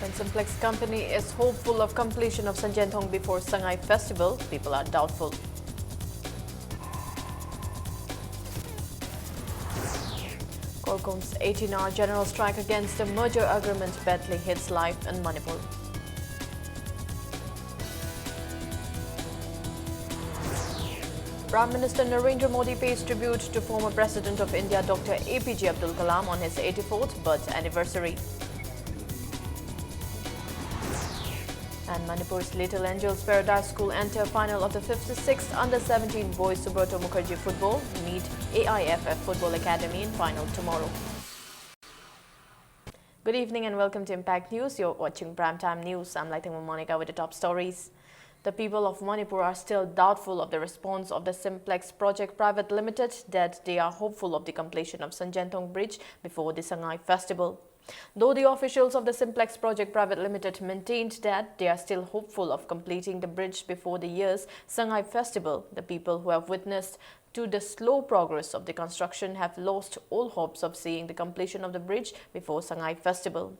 And Simplex company is hopeful of completion of Sanjentong before Sangai Festival. People are doubtful. Korkom's 18-hour general strike against the merger agreement badly hits life in Manipur. Prime Minister Narendra Modi pays tribute to former President of India Dr. APJ Abdul Kalam on his 84th birth anniversary. And Manipur's Little Angels Paradise School enter final of the 56th Under-17 Boys Subrata Mukherjee Football meet AIFF Football Academy in final tomorrow. Good evening and welcome to Impact News. You're watching Primetime News. I'm Lighting Monica with the top stories. The people of Manipur are still doubtful of the response of the Simplex Project Private Limited that they are hopeful of the completion of Sanjentong Bridge before the Sangai Festival. Though the officials of the Simplex Project Private Limited maintained that they are still hopeful of completing the bridge before the year's Sangai Festival, the people who have witnessed to the slow progress of the construction have lost all hopes of seeing the completion of the bridge before Sangai Festival.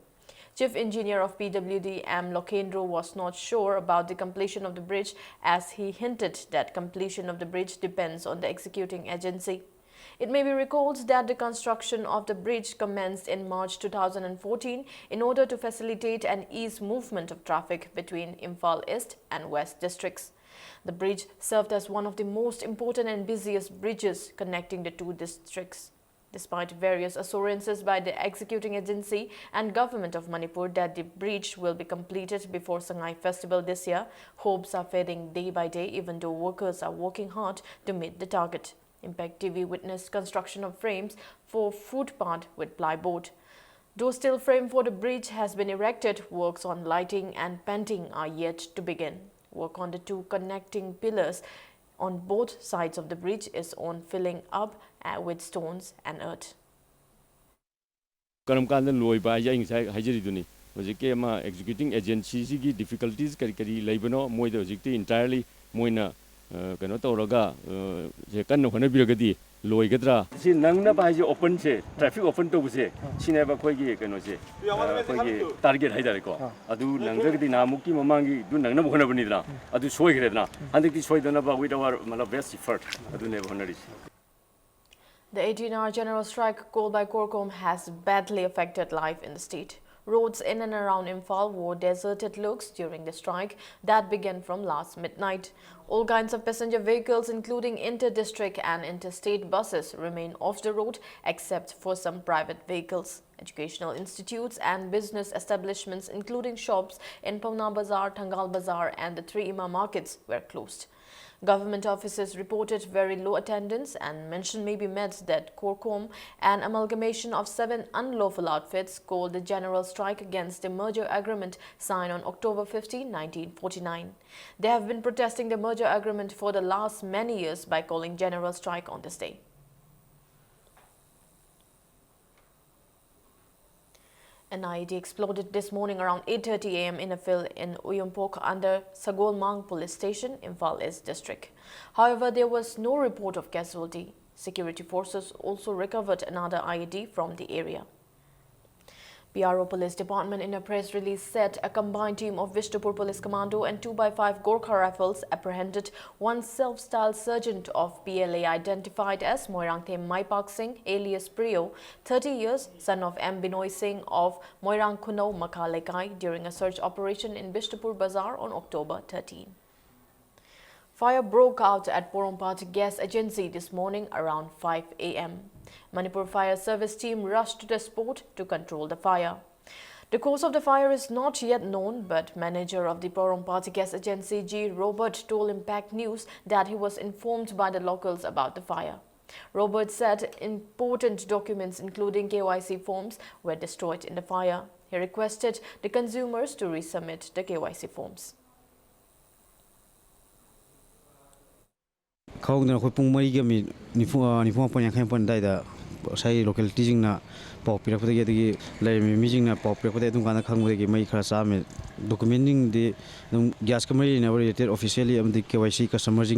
Chief Engineer of PWD M. Lokendro was not sure about the completion of the bridge as he hinted that completion of the bridge depends on the executing agency. It may be recalled that the construction of the bridge commenced in March 2014 in order to facilitate and ease movement of traffic between Imphal East and West districts. The bridge served as one of the most important and busiest bridges connecting the two districts. Despite various assurances by the executing agency and government of Manipur that the bridge will be completed before Sangai Festival this year, hopes are fading day by day even though workers are working hard to meet the target. Impact TV witnessed construction of frames for footpath with plyboard. Though steel frame for the bridge has been erected, works on lighting and painting are yet to begin. Work on the two connecting pillars on both sides of the bridge is on filling up with stones and earth. Executing agency difficulties entirely open traffic open to target best effort. The 18-hour general strike called by Korkom has badly affected life in the state. Roads in and around Imphal wore deserted looks during the strike that began from last midnight. All kinds of passenger vehicles, including inter-district and interstate buses, remain off the road except for some private vehicles. Educational institutes and business establishments, including shops in Pauna Bazar, Tangal Bazar and the Three Imam markets, were closed. Government offices reported very low attendance and mention may be made that Korkom, an amalgamation of 7 unlawful outfits, called the general strike against the merger agreement signed on October 15, 1949. They have been protesting the merger agreement for the last many years by calling general strike on this day. An IED exploded this morning around 8:30 a.m. in a field in Uyumpok under Sagolmang Police Station, Imphal East District. However, there was no report of casualty. Security forces also recovered another IED from the area. PRO Police Department in a press release said a combined team of Vishnupur Police Commando and 2x5 Gorkha Rifles apprehended one self-styled sergeant of PLA identified as Moirangthem Maipak Singh alias Priyo, 30 years, son of M. Binoy Singh of Moirang Kunau Makalekai during a search operation in Vishnupur Bazar on October 13. Fire broke out at Porompat Gas Agency this morning around 5 a.m. Manipur Fire Service team rushed to the spot to control the fire. The cause of the fire is not yet known, but manager of the Porompat Gas Agency, G. Robert, told Impact News that he was informed by the locals about the fire. Robert said important documents including KYC forms were destroyed in the fire. He requested the consumers to resubmit the KYC forms. Locality documenting the gas company officially the KYC customers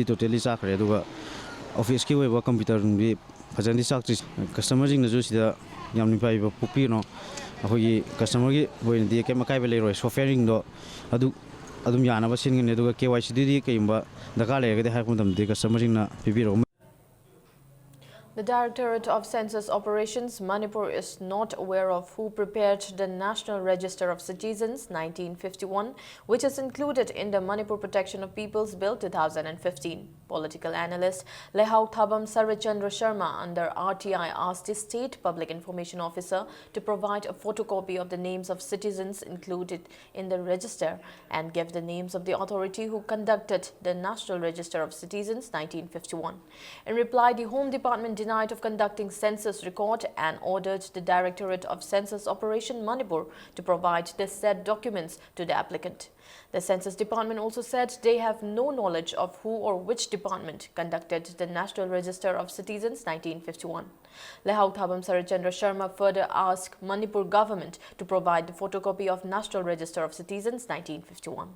totally office computer customers ꯑꯩꯈꯣꯏꯒꯤ ꯀꯁꯇꯃꯔꯒꯤ ꯑꯣꯏꯅꯗꯤ ꯀꯩꯝ ꯑꯀꯥꯏꯕ ꯂꯩꯔꯣꯏ ꯁꯣꯐꯋꯦꯌꯔꯤꯡꯗꯣ ꯑꯗꯨꯝ ꯌꯥꯅꯕ ꯁꯤꯟꯒꯅꯤ ꯑꯗꯨꯒ KYCꯗꯤ ꯀꯩꯒꯨꯝꯕ ꯗꯔꯀꯥꯔ ꯂꯩꯔꯒꯗꯤ ꯍꯥꯏꯔꯛꯄ ꯃꯇꯝꯗꯗꯤ ꯀꯁꯇꯃꯔꯁꯤꯡꯅ ꯄꯤꯕꯤꯔꯛꯎ. The Directorate of Census Operations, Manipur, is not aware of who prepared the National Register of Citizens 1951, which is included in the Manipur Protection of Peoples Bill 2015. Political analyst Lehau Thabam Sarachandra Sharma under RTI asked the State Public Information Officer to provide a photocopy of the names of citizens included in the register and give the names of the authority who conducted the National Register of Citizens 1951. In reply, the Home Department denied of conducting census record and ordered the Directorate of Census Operation Manipur to provide the said documents to the applicant. The Census Department also said they have no knowledge of who or which department conducted the National Register of Citizens 1951. Lehau Thabam Sarachandra Sharma further asked Manipur government to provide the photocopy of National Register of Citizens 1951.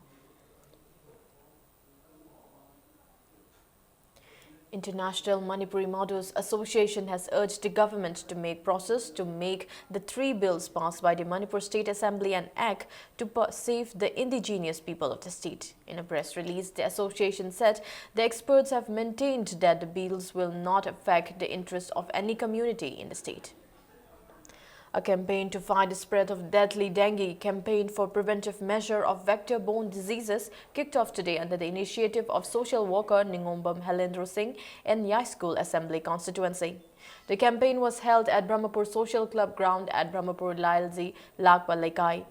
International Manipuri Madhus Association has urged the government to make process to make the 3 bills passed by the Manipur State Assembly an act to save the indigenous people of the state. In a press release, the association said the experts have maintained that the bills will not affect the interests of any community in the state. A campaign to fight the spread of deadly dengue campaign for preventive measure of vector-borne diseases kicked off today under the initiative of social worker Ningombam Helendra Singh in Yai School Assembly constituency. The campaign was held at Brahmapur Social Club ground at Brahmapur Lailji Lagpa Lekai.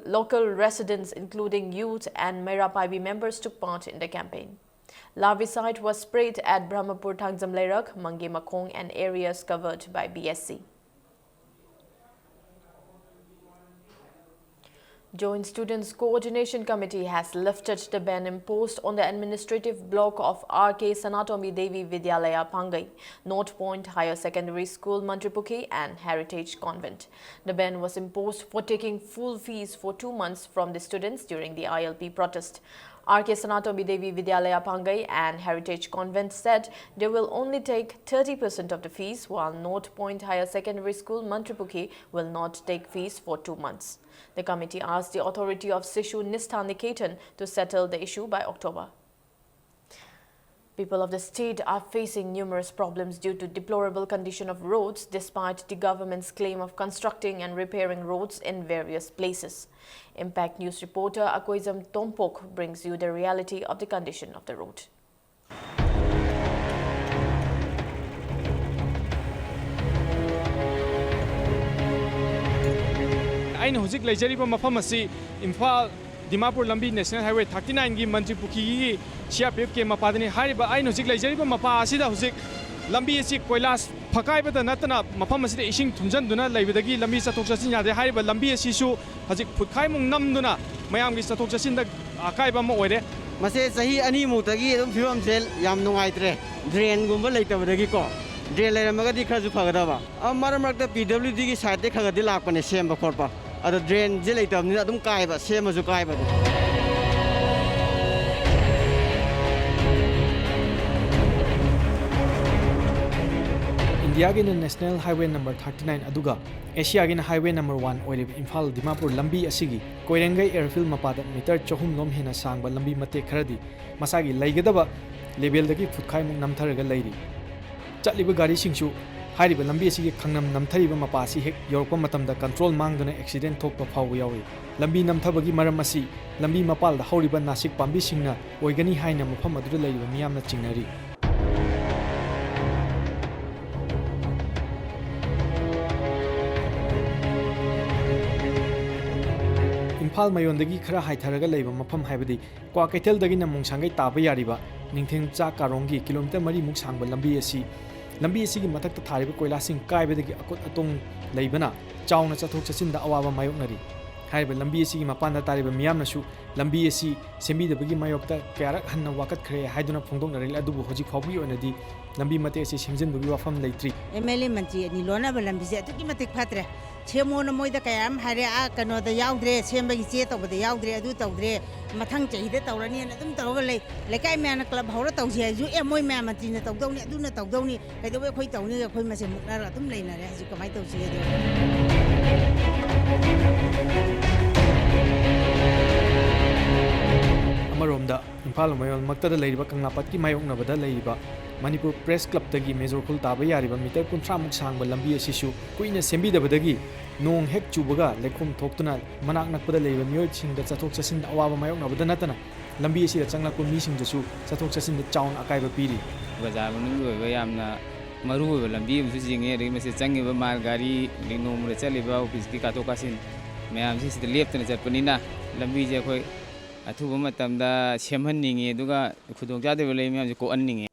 Local residents including youth and Merapaibi members took part in the campaign. Larvicide was sprayed at Brahmapur Thangzam Lerak, Mangi Makong and areas covered by BSC. Joint Students Coordination Committee has lifted the ban imposed on the administrative block of RK Sanatomi Devi Vidyalaya Pangai, North Point Higher Secondary School Mantripukhi and Heritage Convent. The ban was imposed for taking full fees for 2 months from the students during the ILP protest. RK Sanatomi Devi Vidyalaya Pangai and Heritage Convent said they will only take 30% of the fees, while North Point Higher Secondary School Mantripukhi will not take fees for 2 months. The committee asked the authority of Sishu Nistha Niketan to settle the issue by October. People of the state are facing numerous problems due to deplorable condition of roads despite the government's claim of constructing and repairing roads in various places. Impact News reporter Akoizam Tompok brings you the reality of the condition of the road. I hojik leijariba mafam asi Imphal Dimapur Lambi National Highway 39 gi Mantripukhi gi CRPF ke mapadani hariba I hojik leijariba mapa asida hojik lambi asi koilas phakaibada natana mafam asida ising thumjanduna leibadagi lambi chathok chachin yade hariba lambi asi su hojik phutkaimung namduna mayam gi chathok chachin da akaiba ma oire mase sahi ani mutagi dum phibam sel yam nungaitre drain gumba leitabadagi ko drain leiramaga khaju phagadaba maramrakta PWD gi side khagadi lakpane semba khorpa ada drain je leitabni adum kaiba semaju kaiba India gi National Highway number 39 aduga Asia gi Highway number 1 oire Imphal Dimapur lambi asigi Koirangai airfield mapada meter 400 lom hena sangba lambi mate kharadi masagi leigadaba level dagi phutkhai mung namtharaga leiri chatliba gari singsu hariba lambi asigi khangnam namthariba mapa si hek yorkpa matamda control mangduna accident thokpa phawu yawi lambi namthabagi maram asi lambi mapal da horiba nasik pambi singna oigani haina mafam adu leiba miyamna chingnari Imphal mayondagi khara haitharaga leiba mafam haibadi kwa kaithel dagi na mungsangai taba yariba ningtheng cha karongi kilometer 3 muk sangba lambi asi gi mathakta thariba koilasing kaibadagi akot atong leibana chauna chathok chachin da awaba mayoknari haiba lambi asi gi mapanda tariba miyamna su lambi asi sembidabagi mayokta kyarak hanna wakat khre haiduna phongdoknari adubu hoji phawbi onadi lambi mate asi semjinbagi wafam leitri MLA manchi ni lona lambi se atuki matik phatre chemo na moida kayam hare a kano da yaudre sembagi che to bada yaudre adu tawdre mathang chehide tawrani na dum tawga lekai man club hawra tawse ju e moi ma manchi na tawdawni adu na tawdawni kaido khoi tawni khoi mase mukna ra dum leina re haji kamai tawse ꯑꯃꯔꯣꯝꯗ ꯏꯝꯐꯥꯜ ꯃꯌꯣꯜꯃꯛꯇꯗ ꯂꯩꯔꯤꯕ ꯀꯪꯂꯥꯄꯥꯠꯀꯤ ꯃꯥꯌꯣꯛꯅꯕꯗ ꯂꯩꯔꯤꯕ Manipur press ꯀ꯭ꯂꯕꯇꯒꯤ major ꯈꯨꯜ ꯇꯥꯕ ꯌꯥꯔꯤꯕ metre 30ꯃꯨꯛ ꯁꯥꯡꯕ ꯂꯝꯕꯤ ꯑꯁꯤꯁꯨ ꯀꯨꯏꯅ ꯁꯦꯝꯕꯤꯗꯕꯗꯒꯤ ꯅꯣꯡ ꯍꯦꯛ ꯆꯨꯕꯒ ꯂꯩꯈꯣꯝ ꯊꯣꯛꯇꯨꯅ ꯃꯅꯥꯛ ꯅꯛꯄꯗ ꯂꯩꯕ ꯃꯤꯑꯣꯏꯁꯤꯡꯗ ꯆꯠꯊꯣꯛ ꯆꯠꯁꯤꯟꯗ ꯑꯋꯥꯕ ꯃꯥꯌꯣꯛꯅꯕꯗ ꯅꯠꯇꯅ ꯂꯝꯕꯤ ꯑꯁꯤꯗ ꯆꯪꯂꯛꯄ ꯃꯤꯁꯤꯡꯗꯁꯨ ꯆꯠꯊꯣꯛ ꯆꯠꯁꯤꯟꯗ ꯆꯥꯎꯅ ꯑꯀꯥꯏꯕ ꯄꯤꯔꯤ꯫ ꯕꯖꯥꯔ ꯃꯅꯨꯡꯒꯤ ꯑꯣꯏꯕ ꯌꯥꯝꯅ ꯃꯔꯨꯑꯣꯏꯕ ꯂꯝꯕꯤ ꯑꯃꯁꯨ ꯆꯤꯡꯉꯦ ꯑꯗꯒꯤ ꯃꯁꯤ ꯆꯪꯉꯤꯕ ꯃꯥꯜ ꯒꯥꯔꯤ ꯑꯗꯒꯤ ꯅꯣꯡꯃꯗ ꯆꯠꯂꯤꯕ ꯑꯣꯐꯤꯁꯀꯤ ꯀꯥꯊꯣꯛ ꯀꯥꯁꯤꯟ ꯃꯌꯥꯝꯁꯤ ꯁꯤꯗ ꯂꯦꯞꯇꯅ ꯆꯠꯄꯅꯤꯅ ꯂꯝꯕꯤꯁꯦ ꯑꯩꯈꯣꯏ ꯑꯊꯨꯕ ꯃꯇꯝꯗ ꯁꯦꯝꯍꯟꯅꯤꯡꯉꯤ ꯑꯗꯨꯒ ꯈꯨꯗꯣꯡꯆꯥꯗꯕ ꯂꯩ ꯃꯌꯥꯝꯁꯦ ꯀꯣꯛꯍꯟꯅꯤꯡꯉꯤ꯫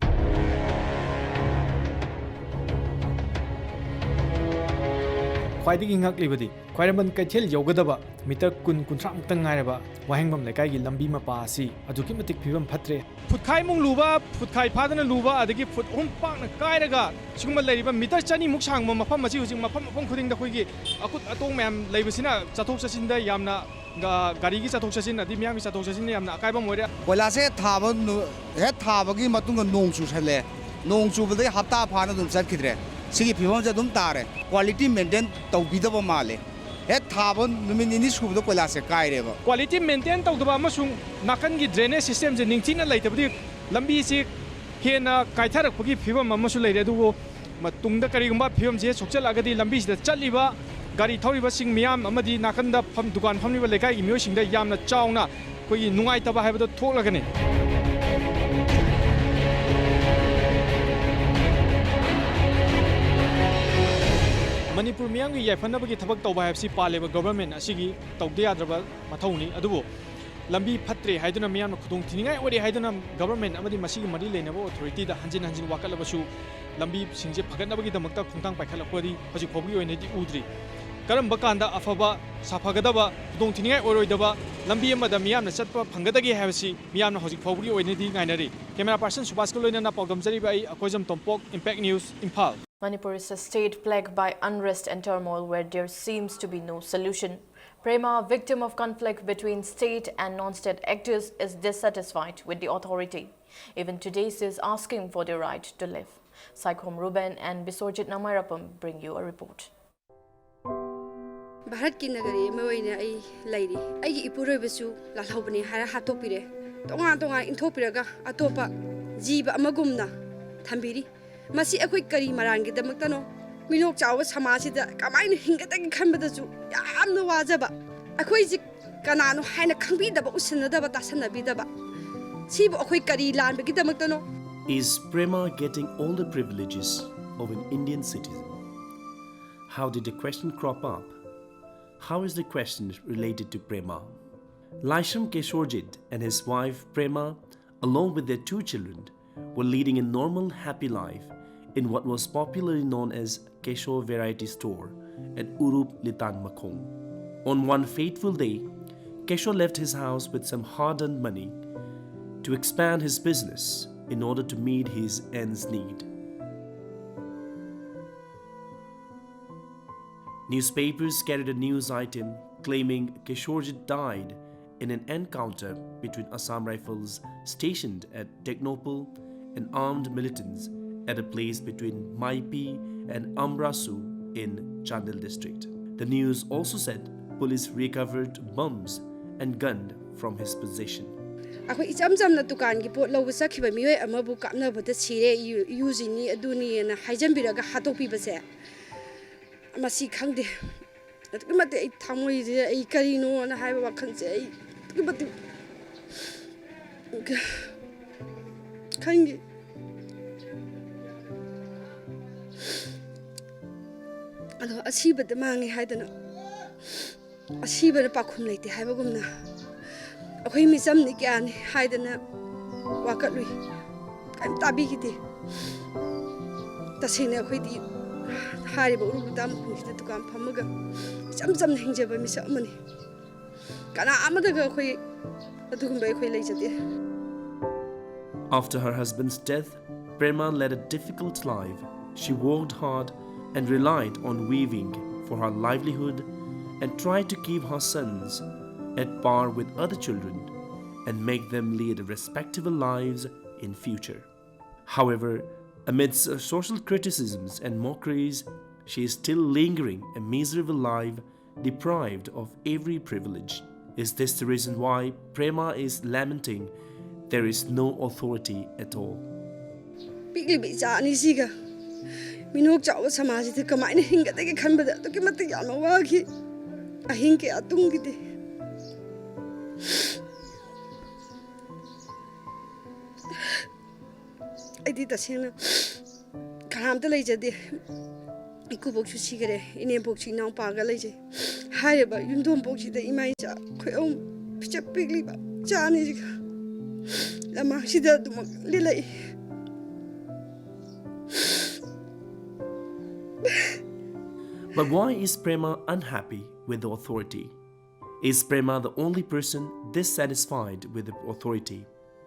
ꯈ꯭ꯋꯥꯏꯗꯒꯤ ꯉꯛꯂꯤꯕꯗꯤ ꯈ꯭ꯋꯥꯏꯔꯝꯕꯟ ꯀꯩꯊꯦꯜ ꯌꯧꯒꯗꯕ ꯃꯤꯇꯔ 10-30ꯃꯨꯛꯇ ꯉꯥꯏꯔꯕ ꯋꯥꯍꯦꯡꯕꯝ ꯂꯩꯀꯥꯏꯒꯤ ꯂꯝꯕꯤ ꯃꯄꯥ ꯑꯁꯤ ꯑꯗꯨꯛꯀꯤ ꯃꯇꯤꯛ ꯐꯤꯕꯝ ꯐꯠꯇ꯭ꯔꯦ꯫ ꯐꯨꯠꯈꯥꯏꯃꯨꯛ ꯂꯨꯕ ꯐꯨꯠꯈꯥꯏ ꯐꯥꯗꯅ ꯂꯨꯕ ꯑꯗꯒꯤ ꯐꯨꯠ 3 ꯄꯥꯛꯅ ꯀꯥꯏꯔꯒ ꯁꯤꯒꯨꯝꯕ ꯂꯩꯔꯤꯕ ꯃꯤꯇꯔ 200ꯃꯨꯛ ꯁꯥꯡꯕ ꯃꯐꯝ ꯑꯁꯤ ꯍꯧꯖꯤꯛ ꯃꯐꯝ ꯈꯨꯗꯤꯡꯗ ꯑꯩꯈꯣꯏꯒꯤ ꯑꯀꯨꯠ ꯑꯇꯣꯡ ꯃꯌꯥꯝ ꯂꯩꯕꯁꯤꯅ ꯆꯠꯊꯣꯛ ꯆꯠꯁꯤꯟꯗ ꯌꯥꯝꯅ ꯒꯥꯔꯤꯒꯤ ꯆꯠꯊꯣꯛ ꯆꯠꯁꯤꯟ ꯑꯗꯩ ꯃꯤꯌꯥꯝꯒꯤ ꯆꯠꯊꯣꯛ ꯆꯠꯁꯤꯟꯗ ꯌꯥꯝꯅ ꯑꯀꯥꯏꯕ ꯑꯃ ꯑꯣꯏꯔꯦ꯫ ꯀꯣꯏꯂꯥꯁꯦ ꯍꯦꯛ ꯊꯥꯕꯒꯤ ꯃꯇꯨꯡꯗ ꯅꯣꯡ ꯆꯨꯁꯜꯂꯦ, ꯅꯣꯡ ꯆꯨꯕꯗꯒꯤ ꯍꯞꯇꯥ ꯐꯥꯅ ꯑꯗꯨꯝ ꯆꯠꯈꯤꯗ꯭ꯔꯦ꯫ ꯁꯤꯒꯤ ꯐꯤꯕꯝꯁꯦ ꯑꯗꯨꯝ ꯇꯥꯔꯦ, ꯀ꯭ꯋꯥꯂꯤꯇꯤ ꯃꯦꯟꯇꯦꯟ ꯇꯧꯕꯤꯗꯕ ꯃꯥꯜꯂꯦ꯫ ꯍꯦꯛ ꯊꯥꯕ ꯅꯨꯃꯤꯠ ꯅꯤꯅꯤ ꯁꯨꯕꯗ ꯀꯣꯏꯂꯥꯁꯦ ꯀꯥꯏꯔꯦꯕ꯫ ꯀ꯭ꯋꯥꯂꯤꯇꯤ ꯃꯦꯟꯇꯦꯟ ꯇꯧꯗꯕ ꯑꯃꯁꯨꯡ ꯅꯥꯀꯟꯒꯤ ꯗ꯭ꯔꯦꯅꯦꯖ ꯁꯤꯁꯇꯦꯝꯁꯦ ꯅꯤꯡꯊꯤꯅ ꯂꯩꯇꯕꯗꯤ ꯂꯝꯕꯤꯁꯤ ꯍꯦꯟꯅ ꯀꯥꯏꯊꯔꯛꯄꯒꯤ ꯐꯤꯕꯝ ꯑꯃꯁꯨ ꯂꯩꯔꯦ꯫ ꯑꯗꯨꯕꯨ ꯇꯨꯡꯗ ꯀꯔꯤꯒꯨꯝꯕ ꯐꯤꯕꯝꯁꯦ ꯁꯣꯛꯆꯜꯂꯛꯑꯒꯗꯤ ꯂꯝꯕꯤꯁꯤꯗ ꯆꯠꯂꯤꯕ ꯒꯥꯔꯤ ꯊꯧꯔꯤꯕꯁꯤꯡ ꯃꯤꯌꯥꯝ ꯑꯃꯗꯤ ꯅꯥꯀꯟꯗ ꯗꯨꯀꯥꯟ ꯐꯝꯂꯤꯕ ꯂꯩꯀꯥꯏꯒꯤ ꯃꯤꯑꯣꯏꯁꯤꯡꯗ ꯌꯥꯝꯅ ꯆꯥꯎꯅ ꯑꯩꯈꯣꯏꯒꯤ ꯅꯨꯡꯉꯥꯏꯇꯕ ꯍꯥꯏꯕꯗꯣ ꯊꯣꯛꯂꯒꯅꯤ꯫ ꯃꯅꯤꯄꯨꯔ ꯃꯤꯌꯥꯝꯒꯤ ꯌꯥꯏꯐꯅꯕꯒꯤ ꯊꯕꯛ ꯇꯧꯕ ꯍꯥꯏꯕꯁꯤ ꯄꯥꯜꯂꯤꯕ ꯒꯣꯚꯔꯟꯃꯦꯟꯠ ꯑꯁꯤꯒꯤ ꯇꯧꯗ ꯌꯥꯗ꯭ꯔꯕ ꯃꯊꯧꯅꯤ꯫ ꯑꯗꯨꯕꯨ ꯂꯝꯕꯤ ꯐꯠꯇ꯭ꯔꯦ ꯍꯥꯏꯗꯨꯅ ꯃꯤꯌꯥꯝꯅ ꯈꯨꯗꯣꯡꯊꯤꯅꯤꯡꯉꯥꯏ ꯑꯣꯏꯔꯦ ꯍꯥꯏꯗꯨꯅ ꯒꯣꯚꯔꯟꯃꯦꯟꯠ ꯑꯃꯗꯤ ꯃꯁꯤꯒꯤ ꯃꯔꯤ ꯂꯩꯅꯕ ꯑꯣꯊꯣꯔꯤꯇꯤꯗ ꯍꯟꯖꯤꯟ ꯍꯟꯖꯤꯟ ꯋꯥꯀꯠꯂꯕꯁꯨ ꯂꯝꯕꯤꯁꯤꯡꯁꯦ ꯐꯒꯠꯅꯕꯒꯤꯗꯃꯛꯇ ꯈꯣꯡꯊꯥꯡ ꯄꯥꯏꯈꯠꯂꯛꯄꯗꯤ ꯍꯧꯖꯤꯛ ꯐꯥꯎꯕꯒꯤ ꯑꯣꯏꯅꯗꯤ ꯎꯗ꯭ꯔꯤ꯫ ꯀꯔꯝꯕ ꯀꯥꯟꯗ ꯑꯐꯕ ꯁꯥꯐꯒꯗꯕ ꯈꯨꯗꯣꯡꯊꯤꯅꯤꯡꯉꯥꯏ ꯑꯣꯏꯔꯣꯏꯗꯕ ꯂꯝꯕꯤ ꯑꯃꯗ ꯃꯤꯌꯥꯝꯅ ꯆꯠꯄ ꯐꯪꯒꯗꯒꯦ ꯍꯥꯏꯕꯁꯤ ꯃꯤꯌꯥꯝꯅ ꯍꯧꯖꯤꯛ ꯐꯥꯎꯕꯒꯤ ꯑꯣꯏꯅꯗꯤ ꯉꯥꯏꯅꯔꯤ꯫ ꯀꯦꯃꯦꯔꯥ ꯄꯥꯔꯁꯟ ꯁꯨꯕꯥꯁꯀ ꯂꯣꯏꯅꯅ ꯄꯥꯎꯗꯝꯖꯔꯤꯕ ꯑꯩ ꯑꯀꯣꯏꯖꯝ ꯇꯣꯝꯄꯣꯛ, Impact News, Imphal. Manipur is a state plagued by unrest and turmoil where there seems to be no solution. Prema, victim of conflict between state and non-state actors, is dissatisfied with the authority. Even today, she is asking for the right to live. Saikhom Ruben and Bisorjit Namarapam bring you a report. Bharat ki nagari moina ai lairi ai ipuroi besu lalhobni hara hatopire tonga inthopiraga atopa jiba amagumna thambiri masi akoi kari marangi damaktano minok chawa samasida kamaina hingatagi khanbadasu yamna wajaba akoi ji kanano haina khangbidaba usinadaba tasanabidaba sibu akoi kari lanbagi damaktano. Is Prema getting all the privileges of an Indian citizen? How did the question crop up? How is the question related to Prema? Laisham Keshorjit and his wife Prema, along with their 2 children, were leading a normal, happy life in what was popularly known as Keshor Variety Store at Urup Litang Makong. On one fateful day, Keshor left his house with some hard-earned money to expand his business in order to meet his ends need. Newspapers carried a news item claiming Keshorjit died in an encounter between Assam Rifles stationed at Teknopal and armed militants at a place between Maipi and Ambrasu in Chandel district. The news also said police recovered bombs and gun from his possession. Ako icam-jam na dukan gi pot lawu sakhiba miyoy amabu kapnabada sire usini aduni na haijambiraga hatokpibase masi khangde atkumate ai thamoi je ai karino na haiba wakhanse ai atkumate khangi ado asibada mangi haidana asibada pakhum leite haiba gumna akhoi mi samni kyani haidana wakatlui kaim tabi gite tasine akhoi di hariba urubudam kunjida dukan phamaga cham hingjaba misa amani kana amadaga akhoi adugumba akhoi leijate. After her husband's death, Prema led a difficult life. She worked hard and relied on weaving for her livelihood and tried to keep her sons at par with other children and make them lead respectable lives in future. However, amidst social criticisms and mockeries, she is still lingering a miserable life deprived of every privilege. Is this the reason why Prema is lamenting there is no authority at all? Bigli jani siga. Minok jawa samaji the kamain hinga de khanbada to kimati yama wagi. Ahinke atungi de. I did the same. Karam the laser de. Iku boxu sigare, in a boxing now pagalaje. However, you don't box the image. Pitcher pigly, Johnny. La Maxida Lily. But why is Prema unhappy with the authority? Is Prema the only person dissatisfied with the authority?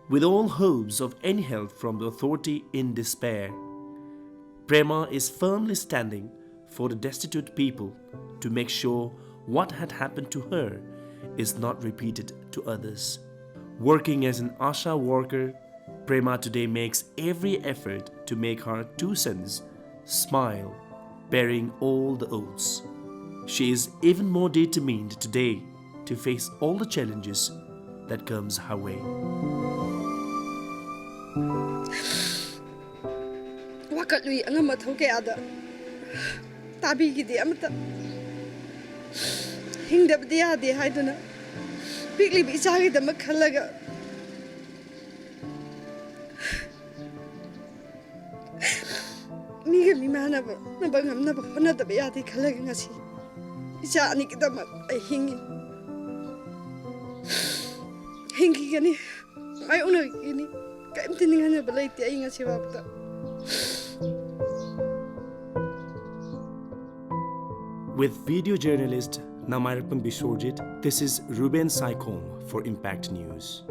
With all hopes of any help from the authority in despair, Prema is firmly standing for the destitute people to make sure what had happened to her is not repeated to others. Working as an ASHA worker, Prema today makes every effort to make her two sons smile, bearing all the odds. She is even more determined today to face all the challenges that comes her way. Wakatui angama thoke ada tabi gidi amata hingdab dia de haiduna bigli bi chagi da makhalaga miga mi mana ba na bangam na ba na da ya de khalaga ngasi icha ani kidama ai hingi gani ai una gini kaim tiningana balai ti ai ngasi babta. With video journalist Namayrakpan Bishorjit, this is Ruben Saikom for Impact News.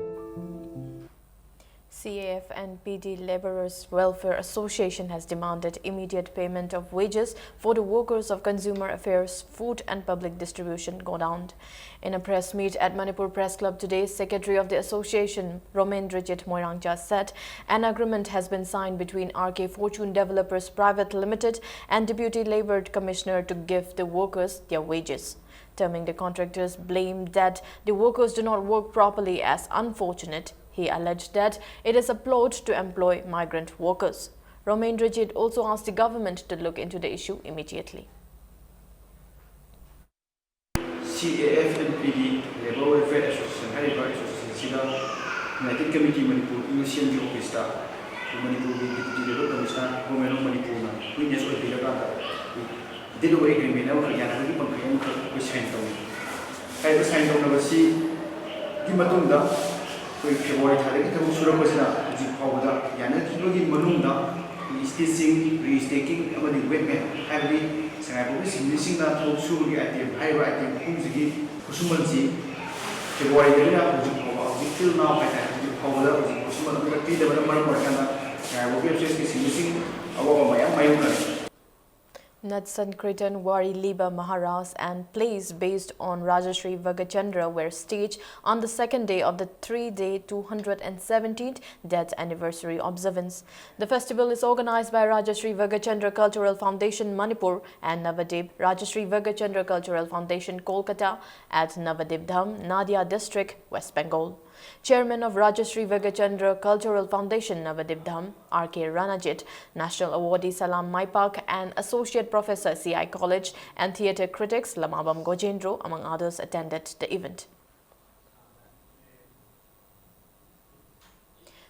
CAF and PD Labourers Welfare Association has demanded immediate payment of wages for the workers of Consumer Affairs, Food and Public Distribution Godown. In a press meet at Manipur Press Club today, Secretary of the Association, Romaindrajit Moirangja, said an agreement has been signed between RK Fortune Developers Private Limited and Deputy Labour Commissioner to give the workers their wages. Terming the contractors blamed that the workers do not work properly as unfortunate, he alleged that it is a plot to employ migrant workers. Romaindrajit also asked the government to look into the issue immediately. CAF and PD Labour Welfare Association United Committee Manipur Initial Office Manipur Deputy Labour Commissioner Government Manipur Witness of the did away agreement of Yanaki Pampayam with Santon. I was signed on the Matunda. February Thalek Surapasana, Zipada, Yanaki Manunda, stitching, restaking, among the women, heavily, Sanabu, missing that whole surely at the high writing, Kumsiki, Kusumansi, February, till now, I have to cover the Kusuman, the Marana, I will be missing my own. Natsankritan Wari Liba Maharaj and plays based on Rajashri Vagachandra were staged on the second day of the 3-day 217th death anniversary observance. The festival is organized by Rajashri Vagachandra Cultural Foundation Manipur and Navadip Rajashri Vagachandra Cultural Foundation Kolkata at Navadip Dham, Nadia District, West Bengal. Chairman of Rajashri Vagachandra Cultural Foundation Navadip Dham, R.K. Ranajit, National Awardee Salam Maipak and Associate Professor CI College and theatre critics Lamabam Gojendro, among others, attended the event.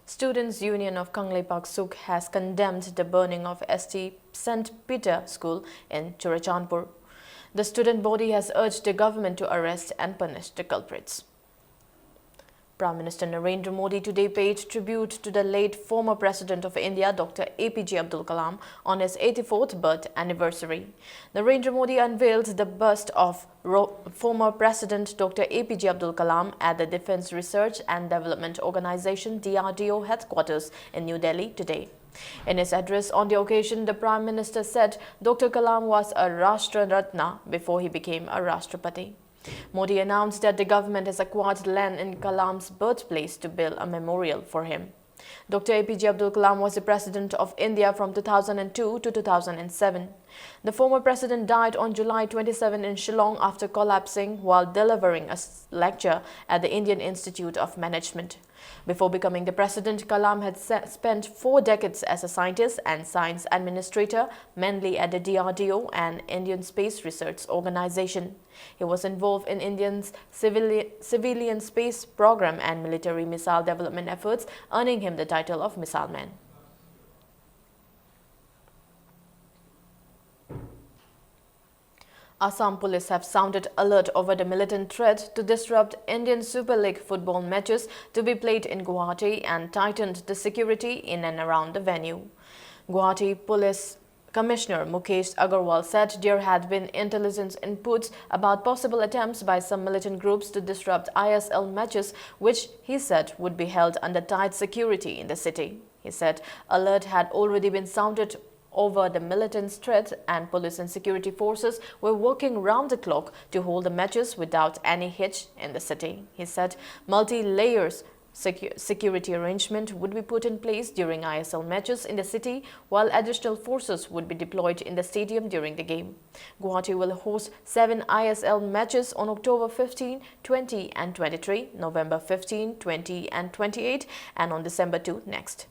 Students' Union of Kangleipak Sukh has condemned the burning of St. Peter School in Churachandpur. The student body has urged the government to arrest and punish the culprits. Prime Minister Narendra Modi today paid tribute to the late former President of India, Dr. APJ Abdul Kalam, on his 84th birth anniversary. Narendra Modi unveiled the bust of former President Dr. APJ Abdul Kalam at the Defence Research and Development Organization DRDO headquarters in New Delhi today. In his address on the occasion, the Prime Minister said Dr. Kalam was a Rashtra Ratna before he became a Rashtrapati. Modi announced that the government has acquired land in Kalam's birthplace to build a memorial for him. Dr. APJ Abdul Kalam was the President of India from 2002 to 2007. The former president died on July 27 in Shillong after collapsing while delivering a lecture at the Indian Institute of Management. Before becoming the president, Kalam had spent 4 decades as a scientist and science administrator, mainly at the DRDO and Indian Space Research Organization. He was involved in India's civilian space program and military missile development efforts, earning him the title of Missile Man. Assam police have sounded alert over the militant threat to disrupt Indian Super League football matches to be played in Guwahati and tightened the security in and around the venue. Guwahati Police Commissioner Mukesh Agarwal said there had been intelligence inputs about possible attempts by some militant groups to disrupt ISL matches, which he said would be held under tight security in the city. He said alert had already been sounded over the militants' threat, and police and security forces were working round the clock to hold the matches without any hitch in the city. He said multi-layers security arrangement would be put in place during ISL matches in the city, while additional forces would be deployed in the stadium during the game. Guwahati will host 7 ISL matches on October 15, 20 and 23, November 15, 20 and 28, and on December 2 next.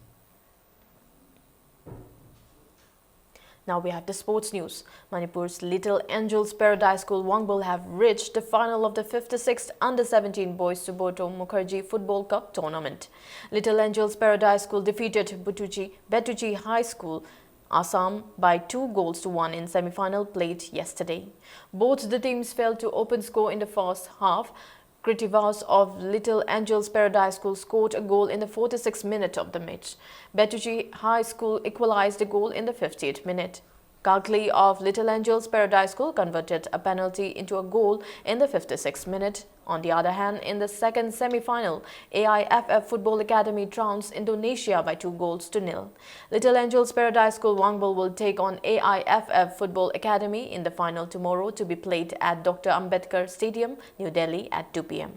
Now we have the sports news. Manipur's Little Angels Paradise School Wangbol have reached the final of the 56th Under-17 Boys Suboto Mukherjee Football Cup tournament. Little Angels Paradise School defeated Betuji High School Assam by 2-1 in semi-final played yesterday. Both the teams fell to open score in the first half. Kritivas of Little Angels Paradise School scored a goal in the 46th minute of the match. Betuji High School equalized the goal in the 50th minute. Kalkli of Little Angels Paradise School converted a penalty into a goal in the 56th minute. On the other hand, in the second semi-final, AIFF Football Academy trounced Indonesia by 2-0. Little Angels Paradise School Wangbol will take on AIFF Football Academy in the final tomorrow to be played at Dr. Ambedkar Stadium, New Delhi at 2 p.m.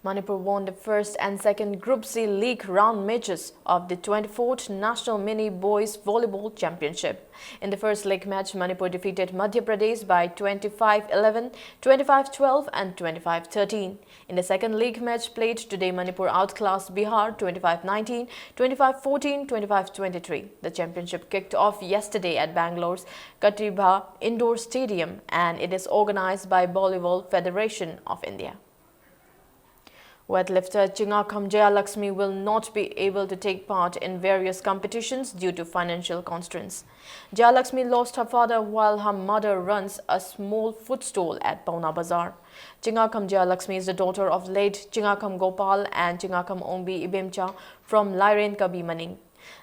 Manipur won the first and second Group C League round matches of the 24th National Mini Boys Volleyball Championship. In the first league match, Manipur defeated Madhya Pradesh by 25-11, 25-12 and 25-13. In the second league match played today, Manipur outclassed Bihar 25-19, 25-14, 25-23. The championship kicked off yesterday at Bangalore's Katibha Indoor Stadium, and it is organized by Volleyball Federation of India. Weightlifter Chingakam Jayalakshmi will not be able to take part in various competitions due to financial constraints. Jayalakshmi lost her father while her mother runs a small food stall at Pauna Bazar. Chingakam Jayalakshmi is the daughter of late Chingakam Gopal and Chingakam Ombi Ibemcha from Lairen Kabi Maning.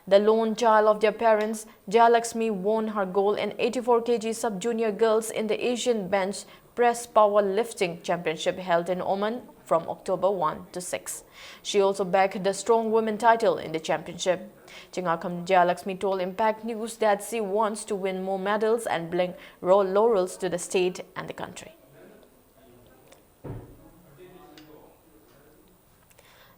The lone child of their parents, Jayalakshmi won her gold in 84 kg sub-junior girls in the Asian Bench Press Powerlifting Championship held in Oman from October 1 to 6. She also bagged the strong women title in the championship. Chingakam Jayalakshmi told Impact News that she wants to win more medals and bring laurels to the state and the country.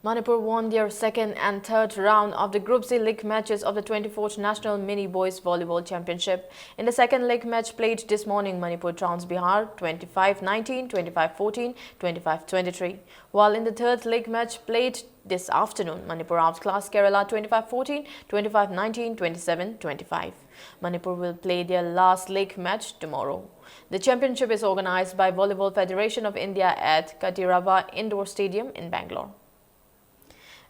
Manipur won their second and third round of the Group C League matches of the 24th National Mini Boys Volleyball Championship. In the second league match played this morning, Manipur trounced Bihar 25-19, 25-14, 25-23. While in the third league match played this afternoon, Manipur outclassed Kerala 25-14, 25-19, 27-25. Manipur will play their last league match tomorrow. The championship is organized by Volleyball Federation of India at Katirava Indoor Stadium in Bangalore.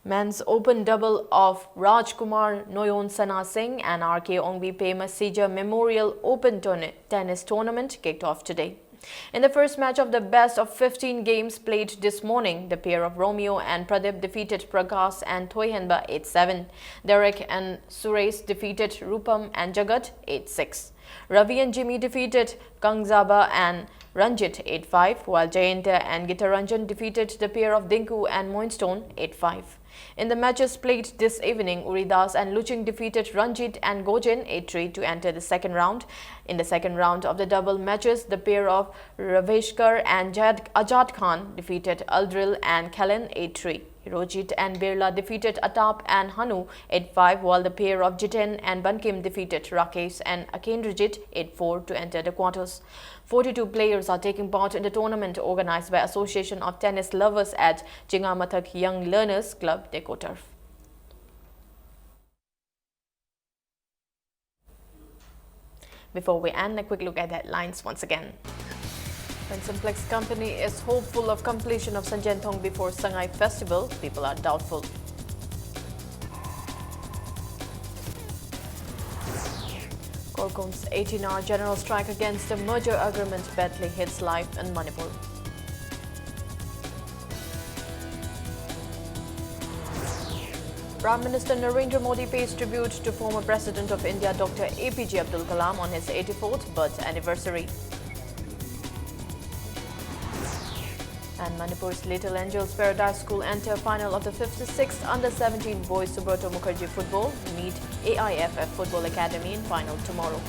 Men's open double of Rajkumar Noyon Sana Singh and RK Ongbi Pema Sija Memorial Open Tennis Tournament kicked off today. In the first match of the best of 15 games played this morning, the pair of Romeo and Pradeep defeated Prakash and Thoihenba 8-7. Derek and Suresh defeated Rupam and Jagat 8-6. Ravi and Jimmy defeated Kangzaba and Ranjit 8-5, while Jayanta and Gitaranjan defeated the pair of Dinku and Moinstone 8-5. In the matches played this evening, Uridas and Luching defeated Ranjit and Gojen 8-3 to enter the second round. In the second round of the double matches, the pair of Raveshkar and Ajad Khan defeated Aldril and Kellen 8-3. Rojit and Birla defeated Atap and Hanu 8-5, while the pair of Jiten and Bankim defeated Rakesh and Akendrajit 8-4 to enter the quarters. 42 players are taking part in the tournament organized by Association of Tennis Lovers at Chingamathak Young Learners Club, Decoturf. Before we end, a quick look at headlines once again. When Simplex Company is hopeful of completion of Sanjentong before Sangai Festival, people are doubtful. Korkum's 18-hour general strike against the merger agreement badly hits life in Manipur. Prime Minister Narendra Modi pays tribute to former President of India Dr. APJ Abdul Kalam on his 84th birth anniversary. And Manipur's Little Angels Paradise School enter final of the 56th Under-17 Boys Subrata Mukherjee Football meet AIFF Football Academy in final tomorrow.